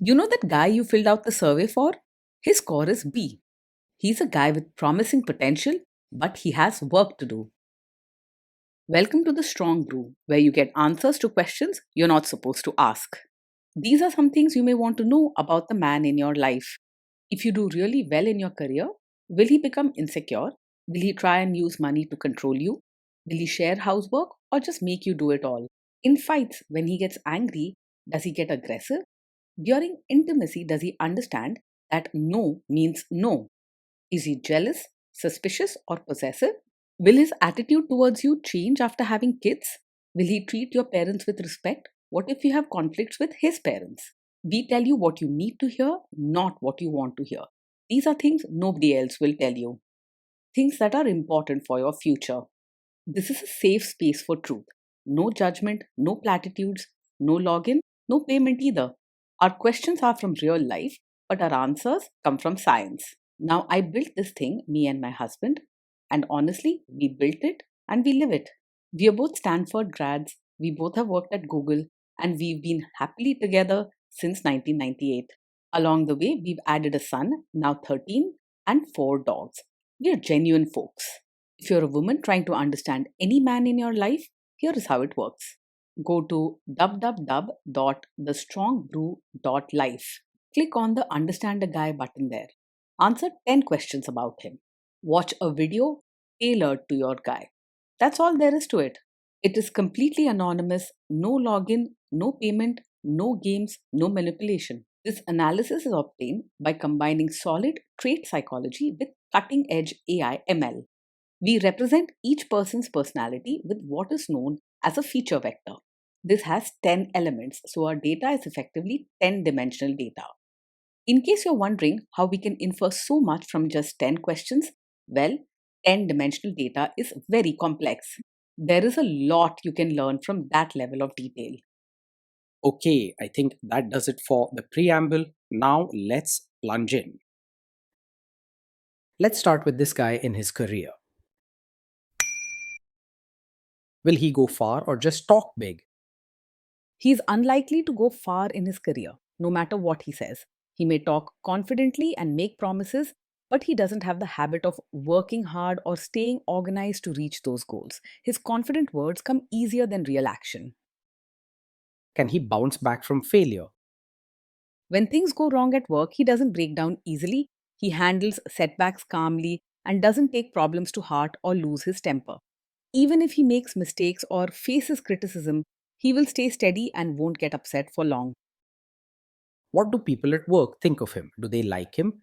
You know that guy you filled out the survey for? His score is B. He's a guy with promising potential, but he has work to do. Welcome to the Strong Brew, where you get answers to questions you're not supposed to ask. These are some things you may want to know about the man in your life. If you do really well in your career, will he become insecure? Will he try and use money to control you? Will he share housework or just make you do it all? In fights, when he gets angry, does he get aggressive? During intimacy, does he understand that no means no? Is he jealous, suspicious, or possessive? Will his attitude towards you change after having kids? Will he treat your parents with respect? What if you have conflicts with his parents? We tell you what you need to hear, not what you want to hear. These are things nobody else will tell you, things that are important for your future. This is a safe space for truth. No judgment, no platitudes, no login, no payment either. Our questions are from real life, but our answers come from science. Now, I built this thing, me and my husband, and honestly, we built it and we live it. We are both Stanford grads, we both have worked at Google, and we've been happily together since 1998. Along the way, we've added a son, now 13, and 4 dogs. We are genuine folks. If you're a woman trying to understand any man in your life, here is how it works. Go to www.thestrongbrew.life. Click on the Understand a Guy button there. Answer 10 questions about him. Watch a video tailored to your guy. That's all there is to it. It is completely anonymous, no login, no payment, no games, no manipulation. This analysis is obtained by combining solid trait psychology with cutting edge AI ML. We represent each person's personality with what is known as a feature vector. This has 10 elements, so our data is effectively 10 dimensional data. In case you're wondering how we can infer so much from just 10 questions, well, 10 dimensional data is very complex. There is a lot you can learn from that level of detail. Okay, I think that does it for the preamble. Now let's plunge in. Let's start with this guy in his career. Will he go far or just talk big? He is unlikely to go far in his career, no matter what he says. He may talk confidently and make promises, but he doesn't have the habit of working hard or staying organized to reach those goals. His confident words come easier than real action. Can he bounce back from failure? When things go wrong at work, he doesn't break down easily. He handles setbacks calmly and doesn't take problems to heart or lose his temper. Even if he makes mistakes or faces criticism, he will stay steady and won't get upset for long. What do people at work think of him? Do they like him?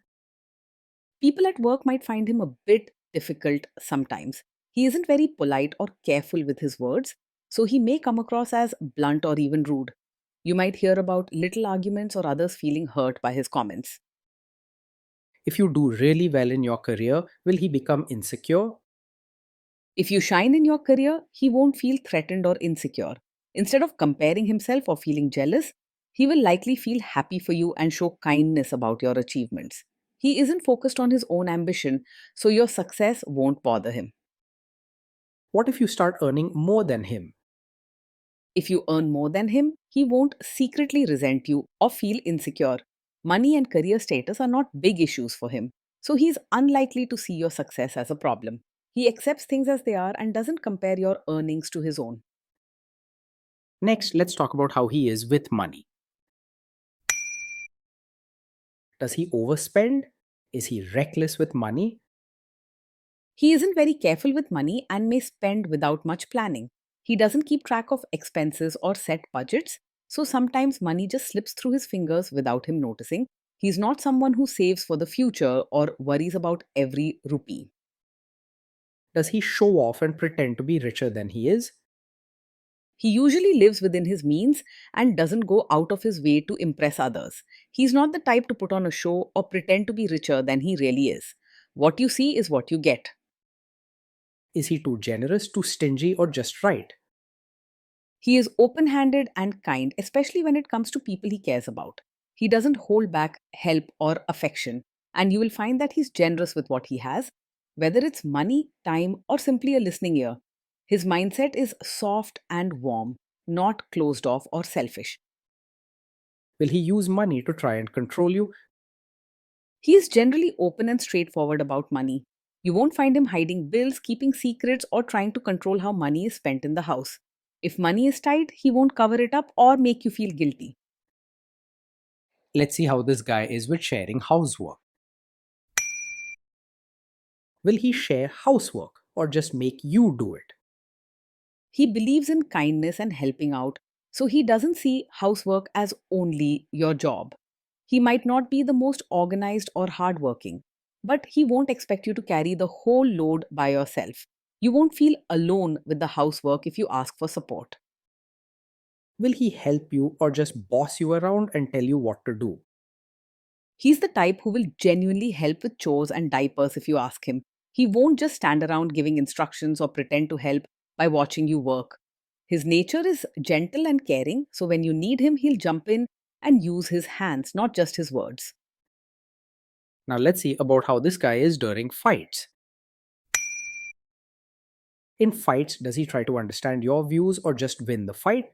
People at work might find him a bit difficult sometimes. He isn't very polite or careful with his words, so he may come across as blunt or even rude. You might hear about little arguments or others feeling hurt by his comments. If you do really well in your career, will he become insecure? If you shine in your career, he won't feel threatened or insecure. Instead of comparing himself or feeling jealous, he will likely feel happy for you and show kindness about your achievements. He isn't focused on his own ambition, so your success won't bother him. What if you start earning more than him? If you earn more than him, he won't secretly resent you or feel insecure. Money and career status are not big issues for him, so he's unlikely to see your success as a problem. He accepts things as they are and doesn't compare your earnings to his own. Next, let's talk about how he is with money. Does he overspend? Is he reckless with money? He isn't very careful with money and may spend without much planning. He doesn't keep track of expenses or set budgets, so sometimes money just slips through his fingers without him noticing. He's not someone who saves for the future or worries about every rupee. Does he show off and pretend to be richer than he is? He usually lives within his means and doesn't go out of his way to impress others. He's not the type to put on a show or pretend to be richer than he really is. What you see is what you get. Is he too generous, too stingy, or just right? He is open handed and kind, especially when it comes to people he cares about. He doesn't hold back help or affection, and you will find that he's generous with what he has, whether it's money, time, or simply a listening ear. His mindset is soft and warm, not closed off or selfish. Will he use money to try and control you? He is generally open and straightforward about money. You won't find him hiding bills, keeping secrets, or trying to control how money is spent in the house. If money is tight, he won't cover it up or make you feel guilty. Let's see how this guy is with sharing housework. Will he share housework or just make you do it? He believes in kindness and helping out, so he doesn't see housework as only your job. He might not be the most organized or hardworking, but he won't expect you to carry the whole load by yourself. You won't feel alone with the housework if you ask for support. Will he help you or just boss you around and tell you what to do? He's the type who will genuinely help with chores and diapers if you ask him. He won't just stand around giving instructions or pretend to help by watching you work. His nature is gentle and caring, so when you need him, he'll jump in and use his hands, not just his words. Now let's see about how this guy is during fights. In fights, does he try to understand your views or just win the fight?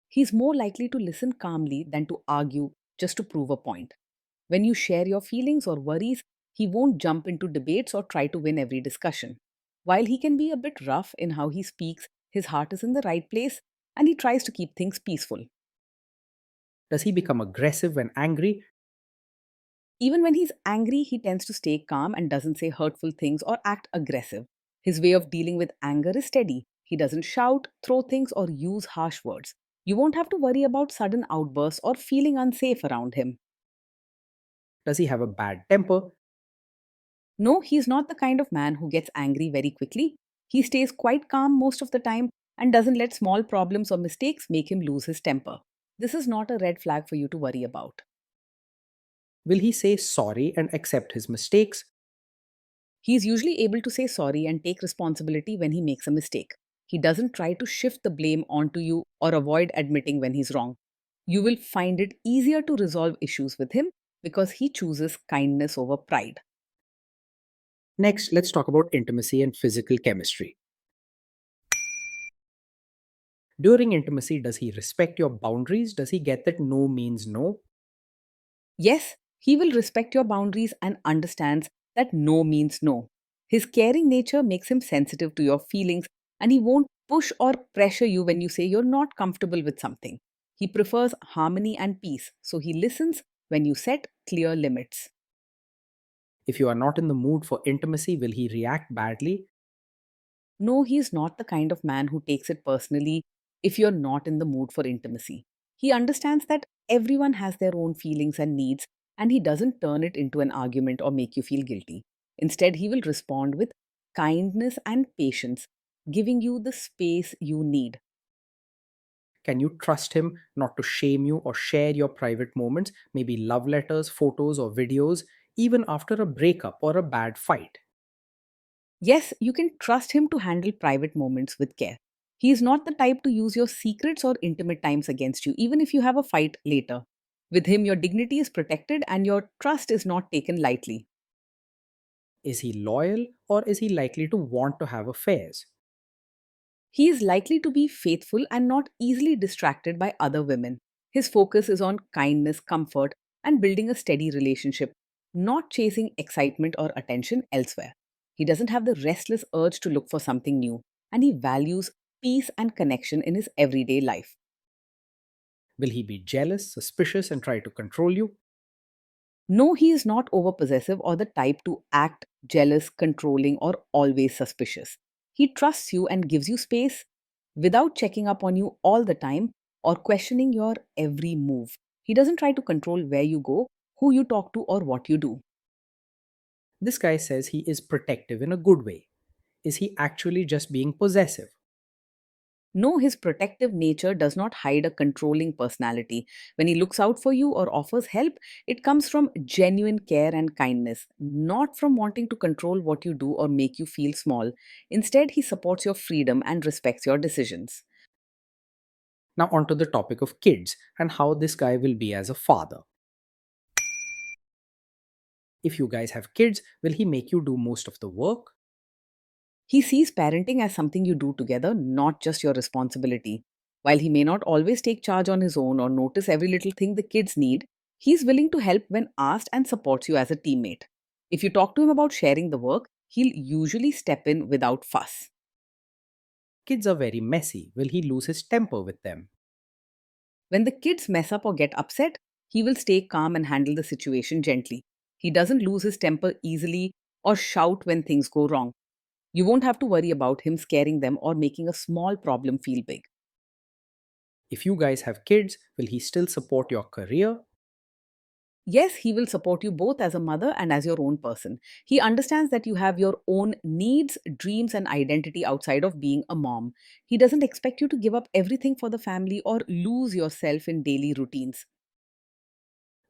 He's more likely to listen calmly than to argue just to prove a point. When you share your feelings or worries, he won't jump into debates or try to win every discussion. While he can be a bit rough in how he speaks, his heart is in the right place and he tries to keep things peaceful. Does he become aggressive when angry? Even when he's angry, he tends to stay calm and doesn't say hurtful things or act aggressive. His way of dealing with anger is steady. He doesn't shout, throw things, or use harsh words. You won't have to worry about sudden outbursts or feeling unsafe around him. Does he have a bad temper? No, he's not the kind of man who gets angry very quickly. He stays quite calm most of the time and doesn't let small problems or mistakes make him lose his temper. This is not a red flag for you to worry about. Will he say sorry and accept his mistakes? He is usually able to say sorry and take responsibility when he makes a mistake. He doesn't try to shift the blame onto you or avoid admitting when he's wrong. You will find it easier to resolve issues with him because he chooses kindness over pride. Next, let's talk about intimacy and physical chemistry. During intimacy, does he respect your boundaries? Does he get that no means no? Yes, he will respect your boundaries and understands that no means no. His caring nature makes him sensitive to your feelings and he won't push or pressure you when you say you're not comfortable with something. He prefers harmony and peace, so he listens when you set clear limits. If you are not in the mood for intimacy, will he react badly? No, he is not the kind of man who takes it personally if you're not in the mood for intimacy. He understands that everyone has their own feelings and needs, and he doesn't turn it into an argument or make you feel guilty. Instead, he will respond with kindness and patience, giving you the space you need. Can you trust him not to shame you or share your private moments, maybe love letters, photos, or videos, even after a breakup or a bad fight? Yes, you can trust him to handle private moments with care. He is not the type to use your secrets or intimate times against you, even if you have a fight later. With him, your dignity is protected and your trust is not taken lightly. Is he loyal or is he likely to want to have affairs? He is likely to be faithful and not easily distracted by other women. His focus is on kindness, comfort, and building a steady relationship, not chasing excitement or attention elsewhere. He doesn't have the restless urge to look for something new, and he values peace and connection in his everyday life. Will he be jealous, suspicious, and try to control you? No, he is not overpossessive or the type to act jealous, controlling, or always suspicious. He trusts you and gives you space without checking up on you all the time or questioning your every move. He doesn't try to control where you go, who you talk to, or what you do. This guy says he is protective in a good way. Is he actually just being possessive? No, his protective nature does not hide a controlling personality. When he looks out for you or offers help, it comes from genuine care and kindness, not from wanting to control what you do or make you feel small. Instead, he supports your freedom and respects your decisions. Now, on to the topic of kids and how this guy will be as a father. If you guys have kids, will he make you do most of the work? He sees parenting as something you do together, not just your responsibility. While he may not always take charge on his own or notice every little thing the kids need, he's willing to help when asked and supports you as a teammate. If you talk to him about sharing the work, he'll usually step in without fuss. Kids are very messy. Will he lose his temper with them? When the kids mess up or get upset, he will stay calm and handle the situation gently. He doesn't lose his temper easily or shout when things go wrong. You won't have to worry about him scaring them or making a small problem feel big. If you guys have kids, will he still support your career? Yes, he will support you both as a mother and as your own person. He understands that you have your own needs, dreams, and identity outside of being a mom. He doesn't expect you to give up everything for the family or lose yourself in daily routines.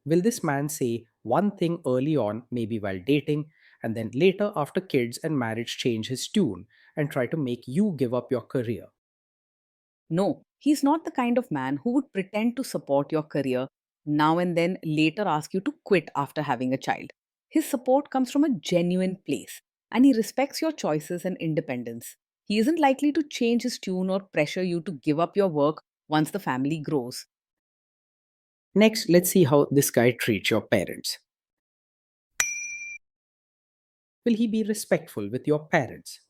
Will this man say one thing early on, maybe while dating, and then later after kids and marriage change his tune and try to make you give up your career? No, he's not the kind of man who would pretend to support your career now and then later ask you to quit after having a child. His support comes from a genuine place and he respects your choices and independence. He isn't likely to change his tune or pressure you to give up your work once the family grows. Next, let's see how this guy treats your parents. Will he be respectful with your parents?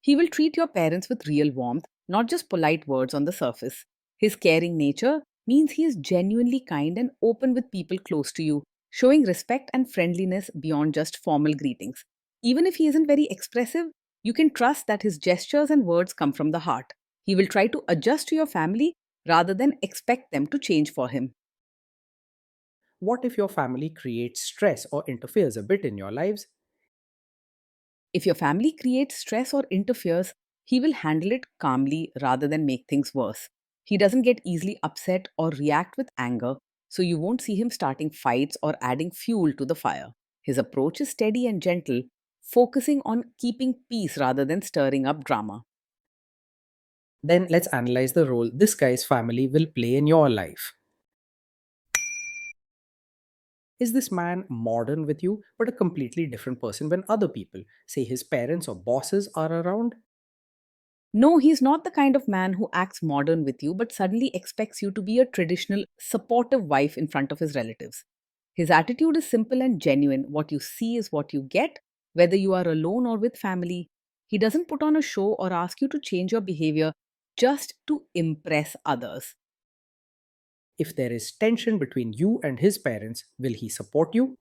He will treat your parents with real warmth, not just polite words on the surface. His caring nature means he is genuinely kind and open with people close to you, showing respect and friendliness beyond just formal greetings. Even if he isn't very expressive, you can trust that his gestures and words come from the heart. He will try to adjust to your family rather than expect them to change for him. What if your family creates stress or interferes a bit in your lives? If your family creates stress or interferes, he will handle it calmly rather than make things worse. He doesn't get easily upset or react with anger, so you won't see him starting fights or adding fuel to the fire. His approach is steady and gentle, focusing on keeping peace rather than stirring up drama. Then let's analyze the role this guy's family will play in your life. Is this man modern with you, but a completely different person when other people, say his parents or bosses, are around? No, he's not the kind of man who acts modern with you but suddenly expects you to be a traditional, supportive wife in front of his relatives. His attitude is simple and genuine. What you see is what you get, whether you are alone or with family. He doesn't put on a show or ask you to change your behavior just to impress others. If there is tension between you and his parents, will he support you?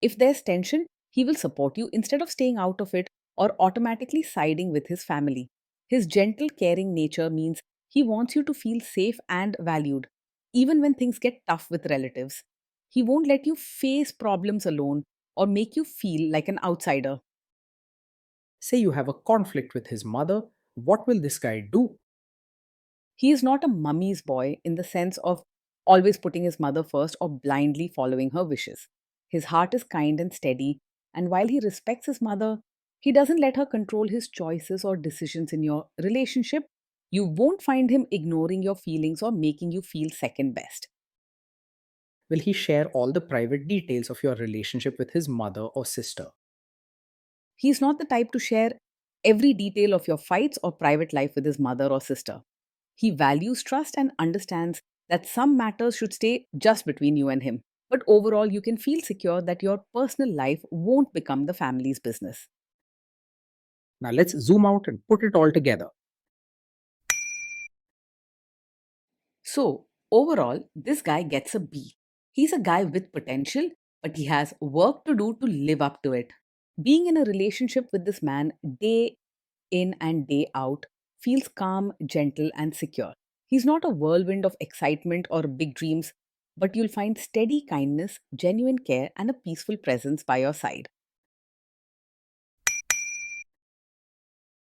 If there's tension, he will support you instead of staying out of it or automatically siding with his family. His gentle, caring nature means he wants you to feel safe and valued, even when things get tough with relatives. He won't let you face problems alone or make you feel like an outsider. Say you have a conflict with his mother, what will this guy do? He is not a mummy's boy in the sense of always putting his mother first or blindly following her wishes. His heart is kind and steady, and while he respects his mother, he doesn't let her control his choices or decisions in your relationship. You won't find him ignoring your feelings or making you feel second best. Will he share all the private details of your relationship with his mother or sister? He's not the type to share every detail of your fights or private life with his mother or sister. He values trust and understands that some matters should stay just between you and him. But overall, you can feel secure that your personal life won't become the family's business. Now let's zoom out and put it all together. So, overall, this guy gets a B. He's a guy with potential, but he has work to do to live up to it. Being in a relationship with this man day in and day out feels calm, gentle, and secure. He's not a whirlwind of excitement or big dreams, but you'll find steady kindness, genuine care, and a peaceful presence by your side.